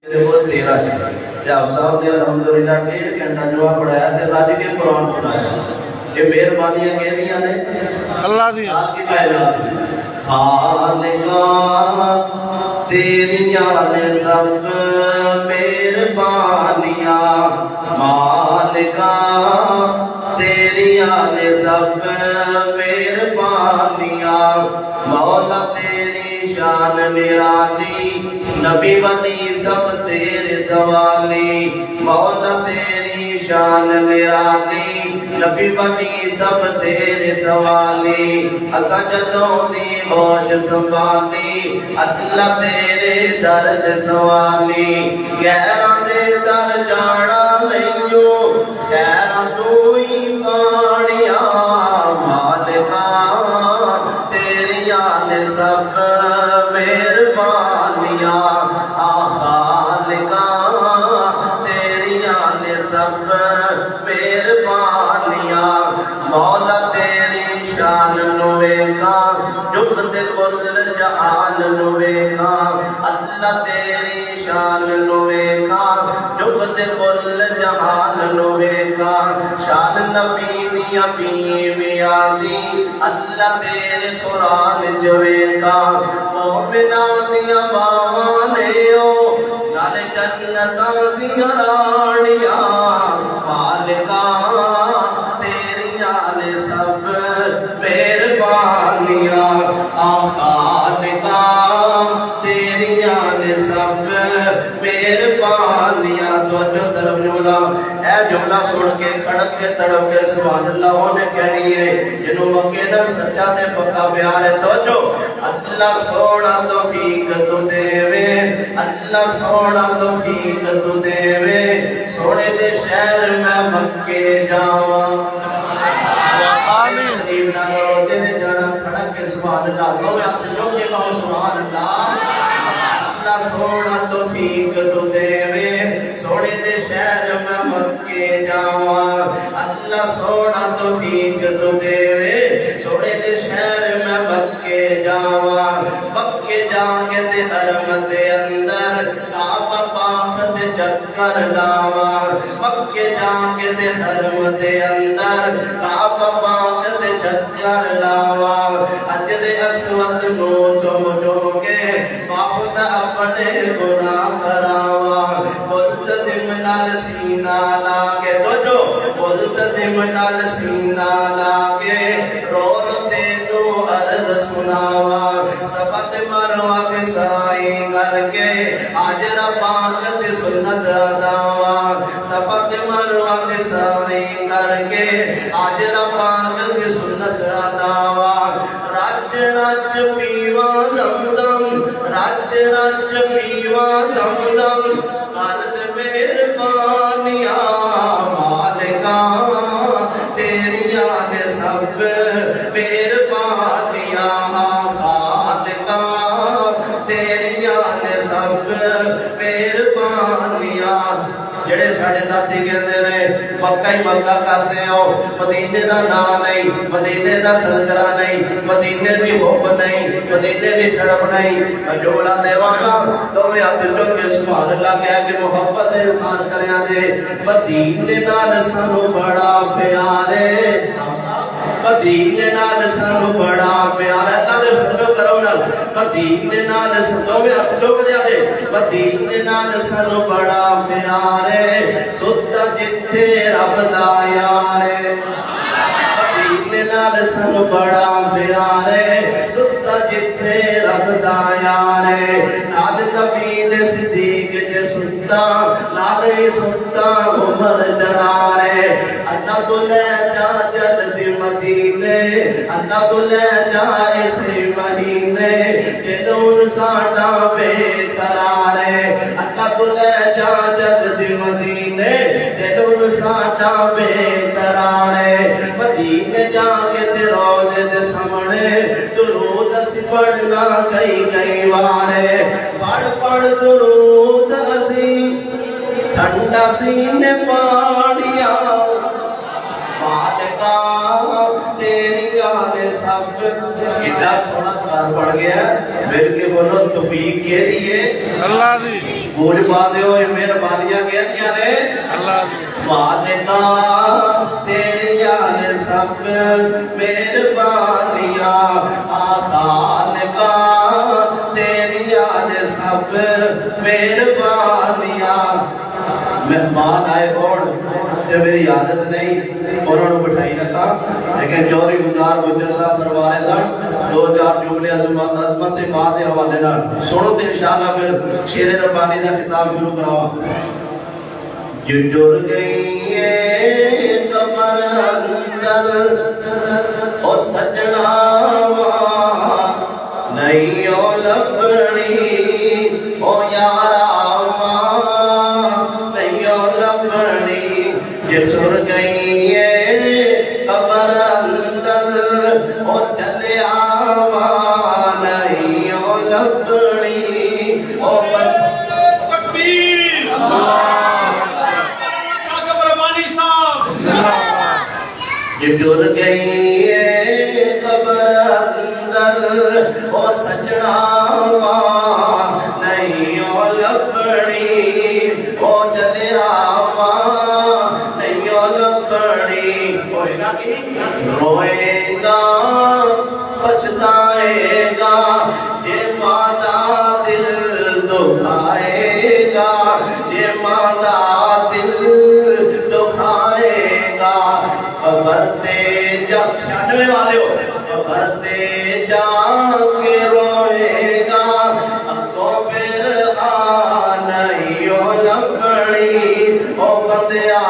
میرے کو 13 جاب صاحب نے الحمدللہ 1.5 گھنٹہ جواب پڑھایا تے رج کے قرآن سنایا. یہ مہربانیاں کہدیاں نے اللہ دی کی کائنات خالقا تیریاں نے سب مہربانیاں مالکا تیریاں نے سب مہربانیاں مولا تیری شان نرالی نبی بنی سب تیرے سوالی مولا تیری شان نرالی نبی بنی سب تیرے سوالی اسا جدوں دی ہوش سنبھالی اللہ تیرے درد سوالی غیراں دے در جانا لئیو غیراں تو ہی پانیاں مالکا تیریاں نے سب مہربانیاں خالقا تیریاں نے سب مہربانیاں مولا تیری شان نو ویکھا جھک تے کل جہان نو ویکھا اللہ تیری شان نو ویکھا جھک تے کل جہان نو ویکھا شان نبی دیاں بیویاں دی اللہ تیرے قرآن چ ویکھا مومناں دیاں ماواں نے او نال جنتاں دیاں رانیاں مالکا تیریاں نے سب مہربانیاں خالقا تیریاں نے سب مہربانیاں. توجہ طرف جملہ اے جملہ سن کے کھڑک کے تڑپ کے سبحان اللہ نے کہنی ہے جنوں مکے نال سچا تے پکا پیار ہے. توجہ اللہ سونا توفیق تو دے اللہ سونا توفیق تو دے سونے دے شہر میں مکے جاواں آمین. قریب نہ کرو جنے جانا کھڑک کے سبحان اللہ دو ہاتھ جو کے کہو سبحان اللہ. اللہ سونا توفیق تو دے سونے دے شہر میں مکے جاواں اللہ سونا توفیق تو دے سونے دے شہر میں مکے جاواں مکے جا کے تے حرم دے اندر کعبہ پاک تے چکر لاواں مکے جا کے تے حرم دے اندر کعبہ پاک تے چکر لاواں حجر اسود نو چم چم کے معاف میں اپنے گناہ کراواں ملتزم نال سینہ لاگے دوجو ملتزم نال سینہ لاگے رو رو تینو عرض سناواں صفت مروہ کے سائی کر کے حجر پاک تے سنت اداواں صفت مروہ کے سائی کر کے حجر پاک تے سنت اداواں رج رج پیواں دم دم رج رج پیواں دم دم کرد مہربانیاں مالکا تیریاں نے سب مہربانیاں خالقا تیریاں نے سب مہربانیاں. جڑے ساڈے ساتھی کہندے نے مکہ ہی مکہ کردے ہو مدینے دا نام نہیں مدینے دا تذکرہ نہیں مدینے دی حب نہیں مدینے دی تڑپ نہیں جملہ دیوانا دوویں ہاتھ چک کے سبحان اللہ کہہ کے محبت اظہار کریاں جے مدینے نال سانو بڑا پیارے مدینے نال سانو بڑا پیارا. اللہ دے فضل کرو نال مدینے نال دوویں ہاتھ چک دیا جے مدینے نال سانو بڑا پیارے ستا جتھے رب دا یارے مدینے نال سانو بڑا پیارے ستا جتھے رب دا یارے نال نبی دے صدیق جے ستا نال ستا عمر جرارے اللہ تو لے جا جلدی مدینے اللہ تو لے جا اسی مہینے جدوں ساڈا بے قرارے اللہ تو لے جا جلدی مدینے جدوں ساڈا بے قرارے مدینے جا کے تے روضے دے سامنے درود اسی پڑھنا کئی وارے پڑھ پڑھ درود اسی ٹھنڈا سینے پانیاں مالکا تیریاں نے سب کتنا سونا گھر بن گیا مل کے بولو توفیق کے لیے اللہ دی بوجھ پا دیو یہ مہربانیاں کہتیاں نے اللہ دی مالکا تیریاں نے سب مہربانیاں خالقا تیریاں نے سب مہربانیاں مہمان آئے کون جو میری عادت نہیں انہوں نے بٹھائی رکھا لیکن جوہری گزار گجر صاحب پروارے سن دو چار جملے عظمت ماں دے حوالے نال سنو تے انشاءاللہ پھر شیر ربانی دا خطاب شروع کراؤ جڑ گئی ہے قمر اندر او سجنا نہیں او لبنی او یارا نہیں او لبنی جڑ گئی ہے قمر اندر او چلیا نہیں او لبنی او تکبیر ڈر گئی ہے قبر اندر او سجنا نہیں او لبنی او جدیا نہیں او لبنی ہوئے گا کہ روئے گا پچھتائے گا یہ مادہ دل دکھائے گا یہ مادہ دل دکھائے گا برتے جا 96 والے ہو برتے جا کے روئے گا تو پھر نہیں او لبنی او بندیا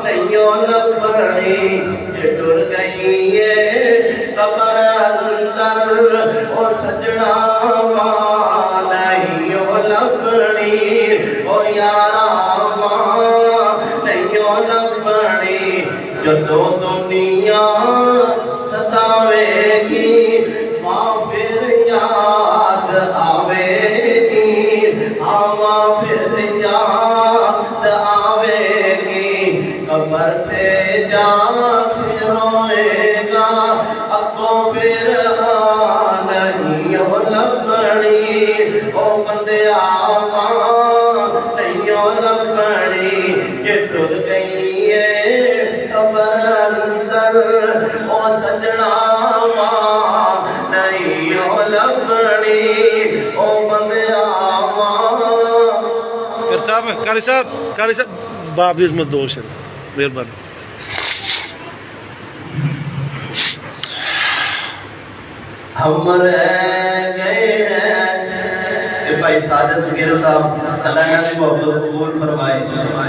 نہیں او لبنی یہ ڈر گئی ہے قبر اندر او سجنا نہیں او لبنی او یارا نہیں او لبنی جدو دنیا ستاوے گی ماں پھر یاد آوے گی ماں پھر یاد آوے گی قبر تے جا کے روئے گا اگوں پھر نہیں او لبنی او بندیا نہیں او لبنی یہ ڈر گئی ہے قبر اندر او سجنا نہیں او لبنی او بندیا قاری صاحب باپ دی عظمت دوش ہے مہربانی ہم رہ گئے ہیں بھائی ساجد گل صاحب اللہ نے دی محبت قبول فرمائے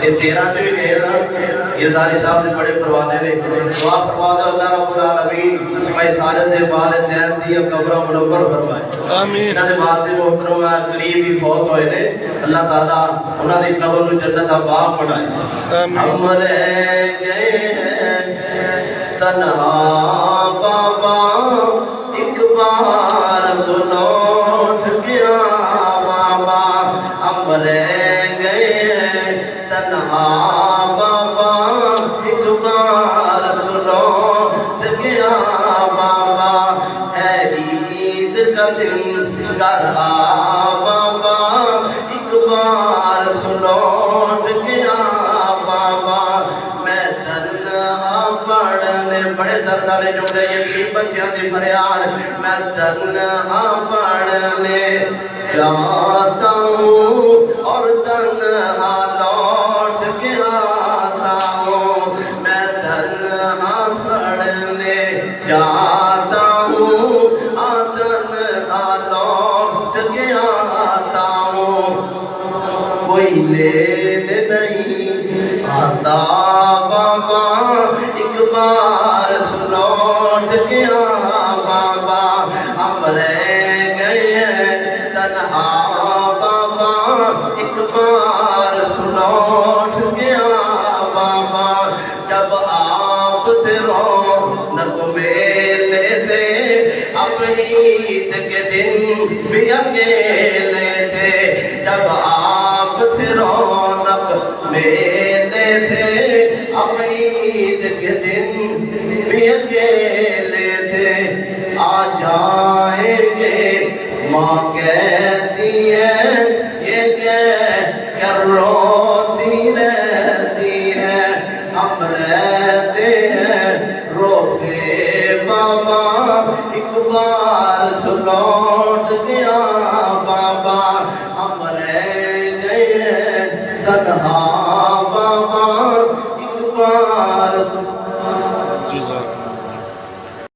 یہ 13 جو بھی گئے سن یزدانی صاحب نے بڑے پروانے نے دعا فرما دو اللہ رب العالمین بھائی ساجد دے والدین دی قبر منور فرمائے آمین انہاں دے والد محترم قریب ہی فوت ہوئے نے اللہ تعالیٰ انہاں دی قبر کو جنت کا باغ بنائے ہم رہ گئے ہیں تنہا بابا ایک بار تو لوٹ گیا بابا ہم رہ گئے تنہا بابا ایک بار تو لوٹ گیا بابا ہے عید کا دن گھر آ بابا ایک بار تو لوٹ گیا بابا میں تنہا پڑھنے بڑے درد والے جملے یقین بچیاں دی فریاد میں تنہا پڑھنے جاتا ہوں اور تنہا لوٹ کے آتا ہوں میں تنہا پڑھنے جاتا ہوں تنہا لوٹ کے آتا ہوں کوئی لینے نہیں آتا بابا ایک بار لوٹ گیا بابا ہم رہ گئے ہیں تنہا بابا ایک بار لوٹ گیا بابا جب آپ تھے رونق میلے تھے اب عید کے دن بھی اکیلے تھے جب آپ تھے رونق میلے تھے اب عید کے دن بھی اکیلے تھے آ جا ہے کہ روتی رہتی ہے، ہم رہتے ہیں روتے بابا، ایک بار تو لوٹ گیا بابا، ہم رہ گئے تنہا بابا، ایک بار تو